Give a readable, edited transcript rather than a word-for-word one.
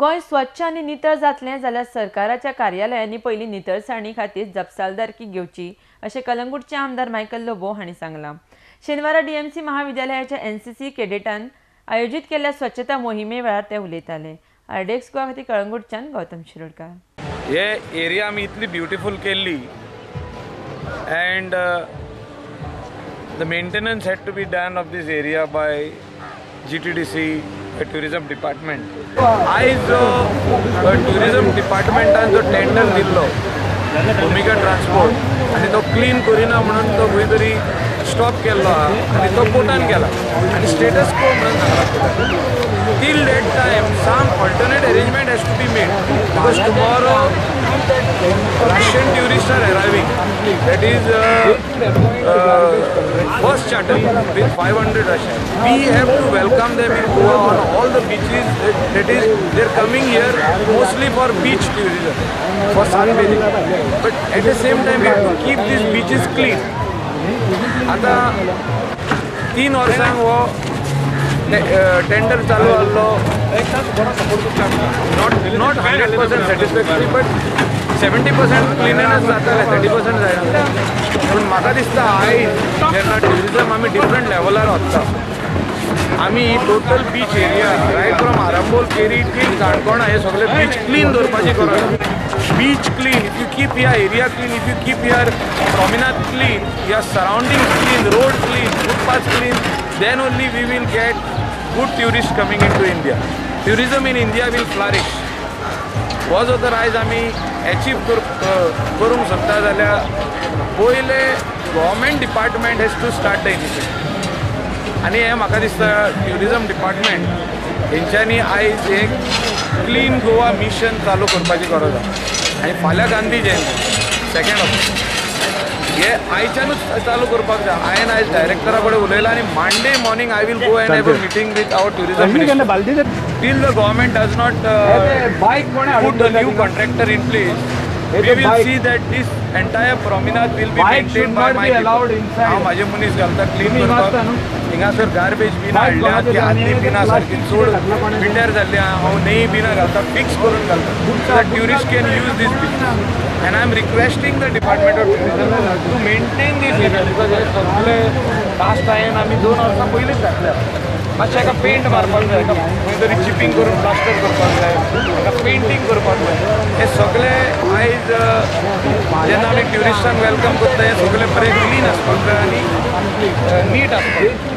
गोय स्वच्छ आणि नितळ जातलें जाल्यार सरकाराच्या कार्यालयांनी पयलीं नितळसाणी खातीर जपसालदारकी घेवची अशें कलंगूटचे आमदार मायकल लोबो हांणी सांगलां। शेनवारा डीएमसी महाविद्यालयाच्या एनसीसी कॅडेटान आयोजीत केल्ल्या स्वच्छता मोहिमे वेळार ते उलयताले। आरडीएक्स गोवा खातीर कळंगूटच्यान गौतम शिरोडकार। हे एरिया आमी इतली ब्युटिफूल केल्ली and the maintenance had to be done of this area by GTDC, tourism department. आयज tourism departmentan जो टेंडर दिल्लो भूमिका ट्रान्सपोर्ट आनी तो क्लीन करिना म्हणून तो खंय तरी स्टॉप केल्लो आहा आनी तो कोर्टान गेला आनी स्टेटस को म्हणून सांगला till that time some alternate arrangement has to be made because tomorrow Russian tourists are arriving. That is first charter with 500 Russians. We have to welcome them in Goa on all the beaches. That is, they are coming here mostly for beach tourism, for sunbathing. But at the same time, we have to keep these beaches clean. आता 3 वर्सांक वो tender चालू आसलो, not 100% satisfactory, but 70% cleanness जाताले, 30% जायना। पूण म्हाका दिसता आयज जेन्ना ट्युरिजम आमी डिफरंट लेवलार वता, आमी total beach area right from Arambol Keri टील काणकोणा हे सगळे बीच क्लीन दवरपाची गरज। Beach clean, if you keep your area clean, if you keep your promenade clean, your surroundings clean, road clean, footpaths clean, then only we will get good tourists coming into India. Tourism in India will flourish. हो जो तर आयज आमी achieve करूंक सोदता जाल्यार पयले government department has to start the initiative आनी हे म्हाका दिसता ट्युरिजम डिपार्टमेंट हेंच्यांनी आयज एक क्लीन गोवा मिशन चालू करपाची गरज आसा आनी फाल्यां गांधी जयंती 2 ऑक्टोबर हे आयच्यानूच चालू करपाक जाय। हांवें आयज डायरेक्टरा कडेन उलयलां आनी Monday morning I will go and have a meeting with our tourism minister. Till the government does not put a new contractor in place, we will see that this entire promenade will be maintained by my people. हांव म्हाजे मनीस घालता clean करपाक, हिंगासर garbage बिनां हाडल्या की आदली बिनां सारकी चड पिड्ड्यार जाल्ली हांव नई बिनां घालता, फिक्स करून घालता so that tourists can use this beach. And I am requesting the Department of Tourism to maintain this area because हे सगळे लास्ट टायम आमी 2 वर्सां पयलींच घातल्या। मातशें हाका पेंट मारपाक जाय, खंय तरी चिपिंग करून प्लास्टर करपाक जाय, हाका पेंटींग करपाक जाय। हे सगळे आयज जेन्ना आमी ट्युरिस्टांक वेलकम करता हे सगळे बरें क्लीन आसपाक जाय आनी नीट आसपाक जाय।